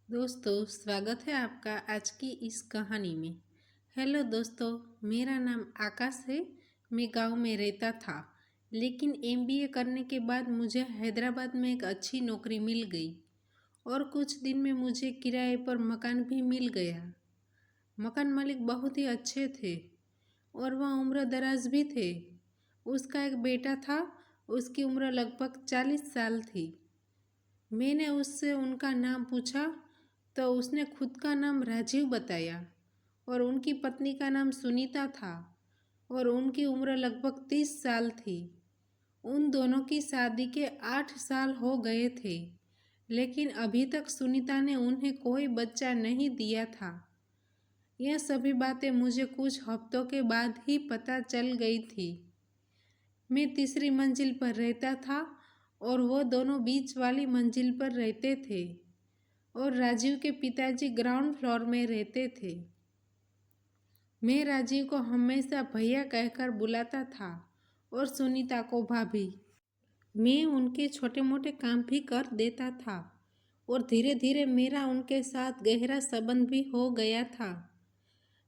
दोस्तों, स्वागत है आपका आज की इस कहानी में। हेलो दोस्तों, मेरा नाम आकाश है। मैं गांव में रहता था, लेकिन एमबीए करने के बाद मुझे हैदराबाद में एक अच्छी नौकरी मिल गई और कुछ दिन में मुझे किराए पर मकान भी मिल गया। मकान मालिक बहुत ही अच्छे थे और वह उम्र दराज भी थे। उसका एक बेटा था, उसकी उम्र लगभग 40 साल थी। मैंने उससे उनका नाम पूछा तो उसने खुद का नाम राजीव बताया और उनकी पत्नी का नाम सुनीता था और उनकी उम्र लगभग 30 साल थी। उन दोनों की शादी के 8 साल हो गए थे, लेकिन अभी तक सुनीता ने उन्हें कोई बच्चा नहीं दिया था। यह सभी बातें मुझे कुछ हफ्तों के बाद ही पता चल गई थी। मैं तीसरी मंजिल पर रहता था और वो दोनों बीच वाली मंजिल पर रहते थे और राजीव के पिताजी ग्राउंड फ्लोर में रहते थे। मैं राजीव को हमेशा भैया कहकर बुलाता था और सुनीता को भाभी। मैं उनके छोटे मोटे काम भी कर देता था और धीरे धीरे मेरा उनके साथ गहरा संबंध भी हो गया था।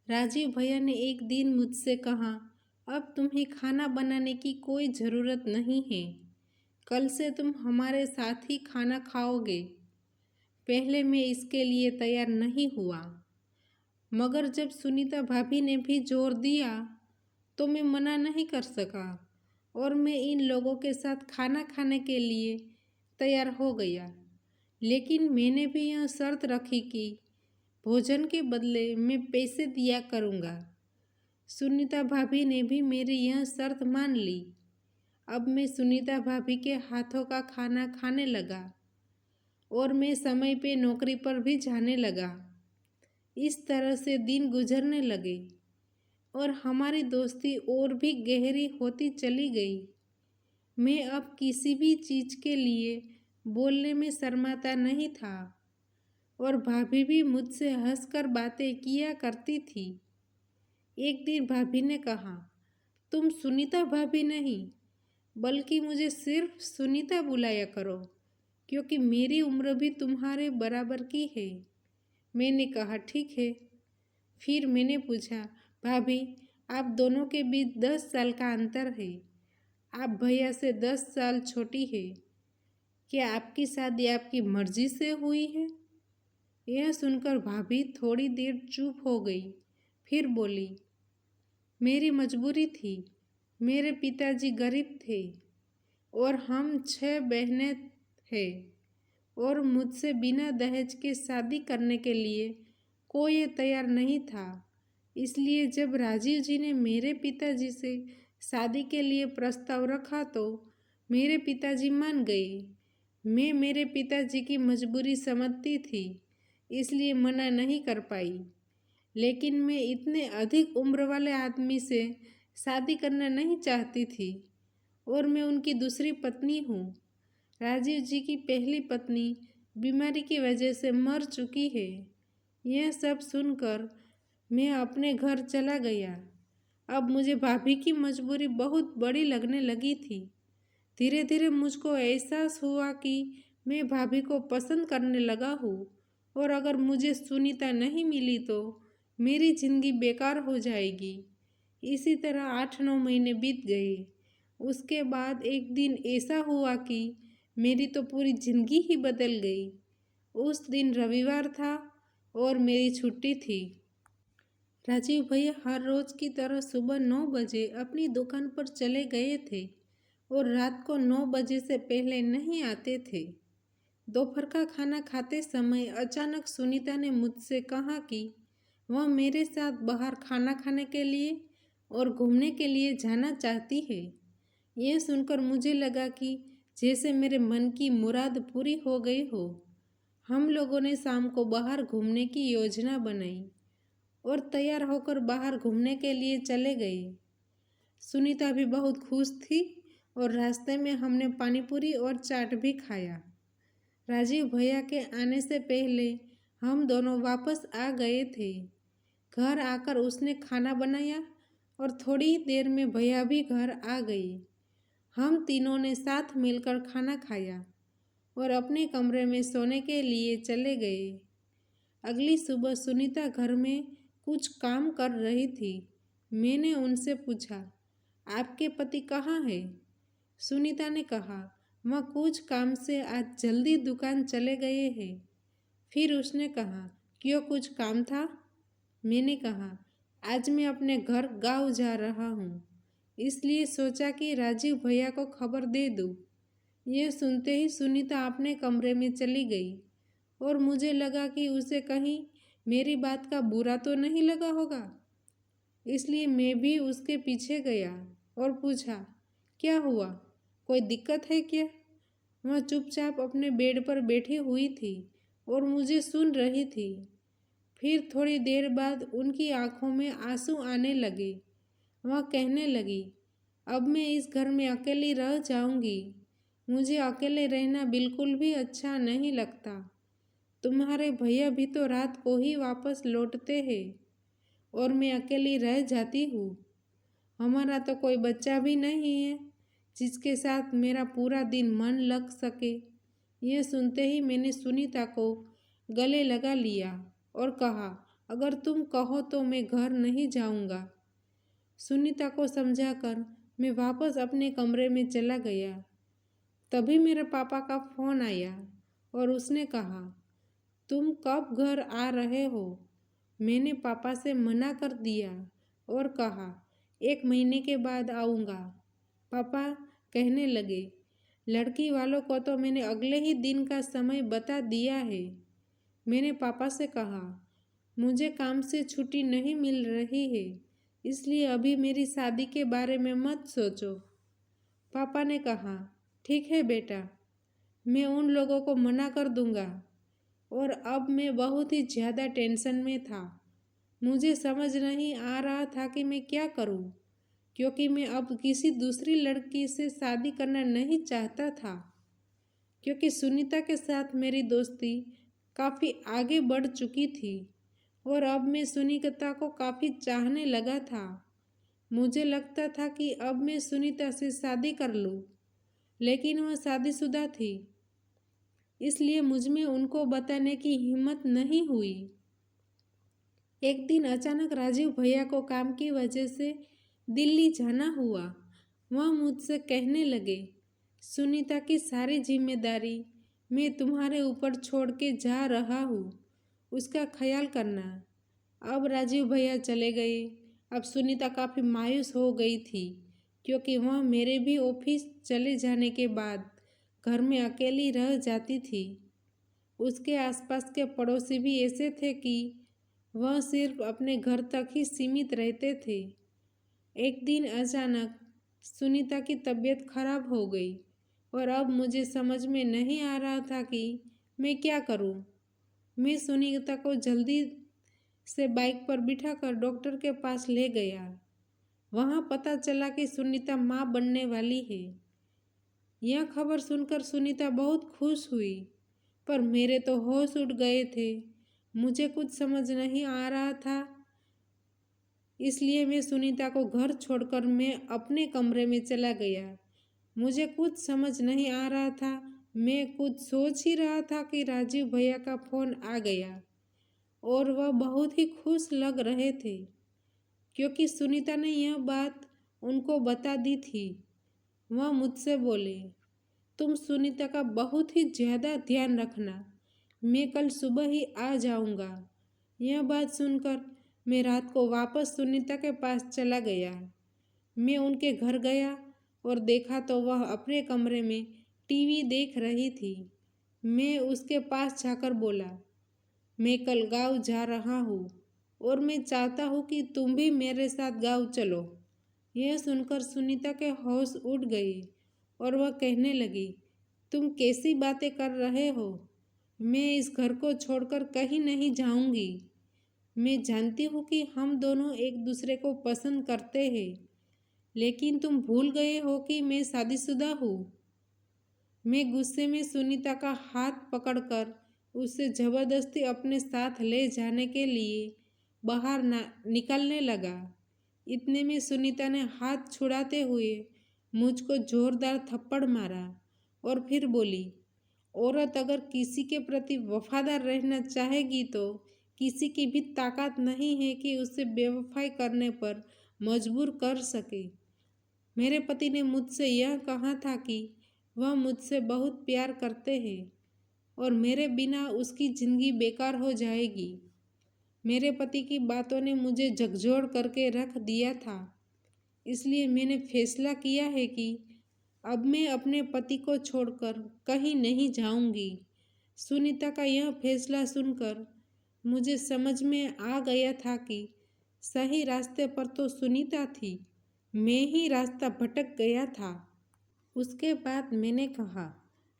राजीव भैया ने एक दिन मुझसे कहा, अब तुम्हें खाना बनाने की कोई ज़रूरत नहीं है। कल से तुम हमारे साथ ही खाना खाओगे। पहले मैं इसके लिए तैयार नहीं हुआ, मगर जब सुनीता भाभी ने भी जोर दिया तो मैं मना नहीं कर सका और मैं इन लोगों के साथ खाना खाने के लिए तैयार हो गया। लेकिन मैंने भी यह शर्त रखी कि भोजन के बदले मैं पैसे दिया करूँगा। सुनीता भाभी ने भी मेरी यह शर्त मान ली। अब मैं सुनीता भाभी के हाथों का खाना खाने लगा और मैं समय पे नौकरी पर भी जाने लगा। इस तरह से दिन गुजरने लगे और हमारी दोस्ती और भी गहरी होती चली गई। मैं अब किसी भी चीज़ के लिए बोलने में शर्माता नहीं था और भाभी भी मुझसे हंसकर बातें किया करती थी। एक दिन भाभी ने कहा, तुम सुनीता भाभी नहीं, बल्कि मुझे सिर्फ सुनीता बुलाया करो, क्योंकि मेरी उम्र भी तुम्हारे बराबर की है। मैंने कहा, ठीक है। फिर मैंने पूछा, भाभी, आप दोनों के बीच 10 साल का अंतर है। आप भैया से 10 साल छोटी है। क्या आपकी शादी आपकी मर्जी से हुई है? यह सुनकर भाभी थोड़ी देर चुप हो गई, फिर बोली, मेरी मजबूरी थी। मेरे पिताजी गरीब थे और हम 6 बहनें हैं और मुझसे बिना दहेज के शादी करने के लिए कोई तैयार नहीं था। इसलिए जब राजीव जी ने मेरे पिताजी से शादी के लिए प्रस्ताव रखा तो मेरे पिताजी मान गए। मैं मेरे पिताजी की मजबूरी समझती थी, इसलिए मना नहीं कर पाई। लेकिन मैं इतने अधिक उम्र वाले आदमी से शादी करना नहीं चाहती थी और मैं उनकी दूसरी पत्नी हूँ। राजीव जी की पहली पत्नी बीमारी की वजह से मर चुकी है। यह सब सुनकर मैं अपने घर चला गया। अब मुझे भाभी की मजबूरी बहुत बड़ी लगने लगी थी। धीरे धीरे मुझको एहसास हुआ कि मैं भाभी को पसंद करने लगा हूँ और अगर मुझे सुनीता नहीं मिली तो मेरी जिंदगी बेकार हो जाएगी। इसी तरह 8-9 महीने बीत गए। उसके बाद एक दिन ऐसा हुआ कि मेरी तो पूरी जिंदगी ही बदल गई। उस दिन रविवार था और मेरी छुट्टी थी। राजीव भैया हर रोज़ की तरह सुबह 9 बजे अपनी दुकान पर चले गए थे और रात को 9 बजे से पहले नहीं आते थे। दोपहर का खाना खाते समय अचानक सुनीता ने मुझसे कहा कि वह मेरे साथ बाहर खाना खाने के लिए और घूमने के लिए जाना चाहती है। यह सुनकर मुझे लगा कि जैसे मेरे मन की मुराद पूरी हो गई हो। हम लोगों ने शाम को बाहर घूमने की योजना बनाई और तैयार होकर बाहर घूमने के लिए चले गए। सुनीता भी बहुत खुश थी और रास्ते में हमने पानीपुरी और चाट भी खाया। राजीव भैया के आने से पहले हम दोनों वापस आ गए थे। घर आकर उसने खाना बनाया और थोड़ी ही देर में भैया भी घर आ गई। हम तीनों ने साथ मिलकर खाना खाया और अपने कमरे में सोने के लिए चले गए। अगली सुबह सुनीता घर में कुछ काम कर रही थी। मैंने उनसे पूछा, आपके पति कहाँ है? सुनीता ने कहा, वह कुछ काम से आज जल्दी दुकान चले गए हैं। फिर उसने कहा, क्यों, कुछ काम था? मैंने कहा, आज मैं अपने घर गांव जा रहा हूँ, इसलिए सोचा कि राजीव भैया को खबर दे दूँ। यह सुनते ही सुनीता अपने कमरे में चली गई और मुझे लगा कि उसे कहीं मेरी बात का बुरा तो नहीं लगा होगा, इसलिए मैं भी उसके पीछे गया और पूछा, क्या हुआ, कोई दिक्कत है क्या? वह चुपचाप अपने बेड पर बैठी हुई थी और मुझे सुन रही थी। फिर थोड़ी देर बाद उनकी आंखों में आंसू आने लगे। वह कहने लगी, अब मैं इस घर में अकेली रह जाऊंगी। मुझे अकेले रहना बिल्कुल भी अच्छा नहीं लगता। तुम्हारे भैया भी तो रात को ही वापस लौटते हैं और मैं अकेली रह जाती हूँ। हमारा तो कोई बच्चा भी नहीं है जिसके साथ मेरा पूरा दिन मन लग सके। यह सुनते ही मैंने सुनीता को गले लगा लिया और कहा, अगर तुम कहो तो मैं घर नहीं जाऊंगा। सुनीता को समझाकर मैं वापस अपने कमरे में चला गया। तभी मेरे पापा का फ़ोन आया और उसने कहा, तुम कब घर आ रहे हो? मैंने पापा से मना कर दिया और कहा, 1 महीने के बाद आऊँगा। पापा कहने लगे, लड़की वालों को तो मैंने अगले ही दिन का समय बता दिया है। मैंने पापा से कहा, मुझे काम से छुट्टी नहीं मिल रही है, इसलिए अभी मेरी शादी के बारे में मत सोचो। पापा ने कहा, ठीक है बेटा, मैं उन लोगों को मना कर दूंगा। और अब मैं बहुत ही ज़्यादा टेंशन में था। मुझे समझ नहीं आ रहा था कि मैं क्या करूं, क्योंकि मैं अब किसी दूसरी लड़की से शादी करना नहीं चाहता था, क्योंकि सुनीता के साथ मेरी दोस्ती काफ़ी आगे बढ़ चुकी थी और अब मैं सुनीता को काफ़ी चाहने लगा था। मुझे लगता था कि अब मैं सुनीता से शादी कर लूं, लेकिन वह शादीशुदा थी, इसलिए मुझ में उनको बताने की हिम्मत नहीं हुई। एक दिन अचानक राजीव भैया को काम की वजह से दिल्ली जाना हुआ। वह मुझसे कहने लगे, सुनीता की सारी जिम्मेदारी मैं तुम्हारे ऊपर छोड़ के जा रहा हूँ, उसका ख्याल करना। अब राजीव भैया चले गए। अब सुनीता काफ़ी मायूस हो गई थी, क्योंकि वह मेरे भी ऑफिस चले जाने के बाद घर में अकेली रह जाती थी। उसके आसपास के पड़ोसी भी ऐसे थे कि वह सिर्फ अपने घर तक ही सीमित रहते थे। एक दिन अचानक सुनीता की तबीयत खराब हो गई और अब मुझे समझ में नहीं आ रहा था कि मैं क्या करूं। मैं सुनीता को जल्दी से बाइक पर बिठाकर डॉक्टर के पास ले गया। वहां पता चला कि सुनीता माँ बनने वाली है। यह खबर सुनकर सुनीता बहुत खुश हुई, पर मेरे तो होश उड़ गए थे। मुझे कुछ समझ नहीं आ रहा था, इसलिए मैं सुनीता को घर छोड़कर मैं अपने कमरे में चला गया। मुझे कुछ समझ नहीं आ रहा था। मैं कुछ सोच ही रहा था कि राजीव भैया का फ़ोन आ गया और वह बहुत ही खुश लग रहे थे, क्योंकि सुनीता ने यह बात उनको बता दी थी। वह मुझसे बोले, तुम सुनीता का बहुत ही ज़्यादा ध्यान रखना, मैं कल सुबह ही आ जाऊंगा। यह बात सुनकर मैं रात को वापस सुनीता के पास चला गया। मैं उनके घर गया और देखा तो वह अपने कमरे में टीवी देख रही थी। मैं उसके पास जाकर बोला, मैं कल गांव जा रहा हूँ और मैं चाहता हूँ कि तुम भी मेरे साथ गांव चलो। यह सुनकर सुनीता के होश उड़ गए और वह कहने लगी, तुम कैसी बातें कर रहे हो? मैं इस घर को छोड़कर कहीं नहीं जाऊंगी। मैं जानती हूँ कि हम दोनों एक दूसरे को पसंद करते हैं, लेकिन तुम भूल गए हो कि मैं शादीशुदा हूँ। मैं गुस्से में सुनीता का हाथ पकड़कर उसे जबरदस्ती अपने साथ ले जाने के लिए बाहर निकलने लगा। इतने में सुनीता ने हाथ छुड़ाते हुए मुझको जोरदार थप्पड़ मारा और फिर बोली, औरत अगर किसी के प्रति वफादार रहना चाहेगी तो किसी की भी ताकत नहीं है कि उसे बेवफाई करने पर मजबूर कर सके। मेरे पति ने मुझसे यह कहा था कि वह मुझसे बहुत प्यार करते हैं और मेरे बिना उसकी जिंदगी बेकार हो जाएगी। मेरे पति की बातों ने मुझे झकझोर करके रख दिया था, इसलिए मैंने फैसला किया है कि अब मैं अपने पति को छोड़कर कहीं नहीं जाऊंगी। सुनीता का यह फैसला सुनकर मुझे समझ में आ गया था कि सही रास्ते पर तो सुनीता थी, मैं ही रास्ता भटक गया था। उसके बाद मैंने कहा,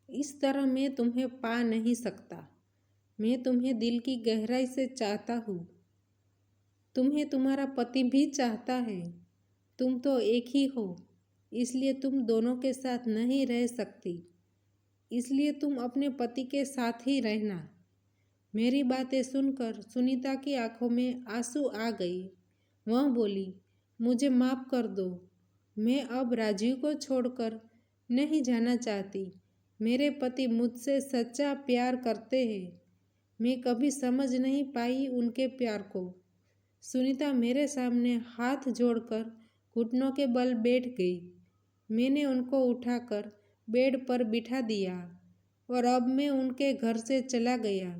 इस तरह मैं तुम्हें पा नहीं सकता। मैं तुम्हें दिल की गहराई से चाहता हूँ। तुम्हें तुम्हारा पति भी चाहता है। तुम तो एक ही हो, इसलिए तुम दोनों के साथ नहीं रह सकती। इसलिए तुम अपने पति के साथ ही रहना। मेरी बातें सुनकर सुनीता की आंखों में आंसू आ गई। वह बोली, मुझे माफ़ कर दो। मैं अब राजीव को छोड़कर नहीं जाना चाहती। मेरे पति मुझसे सच्चा प्यार करते हैं। मैं कभी समझ नहीं पाई उनके प्यार को। सुनीता मेरे सामने हाथ जोड़कर घुटनों के बल बैठ गई। मैंने उनको उठाकर बेड पर बिठा दिया और अब मैं उनके घर से चला गया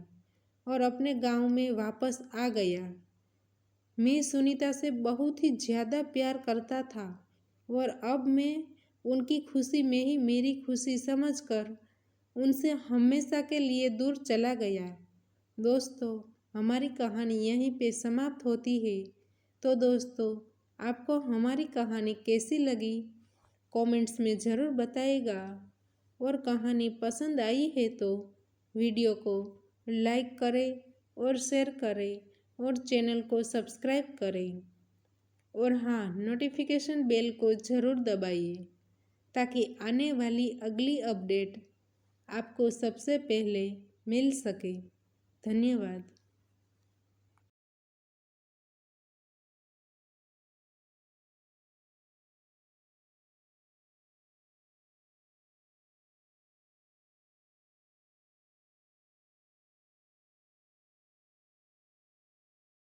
और अपने गांव में वापस आ गया। मैं सुनीता से बहुत ही ज़्यादा प्यार करता था और अब मैं उनकी खुशी में ही मेरी खुशी समझकर उनसे हमेशा के लिए दूर चला गया। दोस्तों, हमारी कहानी यहीं पे समाप्त होती है। तो दोस्तों, आपको हमारी कहानी कैसी लगी कमेंट्स में ज़रूर बताइएगा और कहानी पसंद आई है तो वीडियो को लाइक करें और शेयर करें और चैनल को सब्सक्राइब करें और हाँ, नोटिफिकेशन बेल को ज़रूर दबाइए ताकि आने वाली अगली अपडेट आपको सबसे पहले मिल सके। धन्यवाद।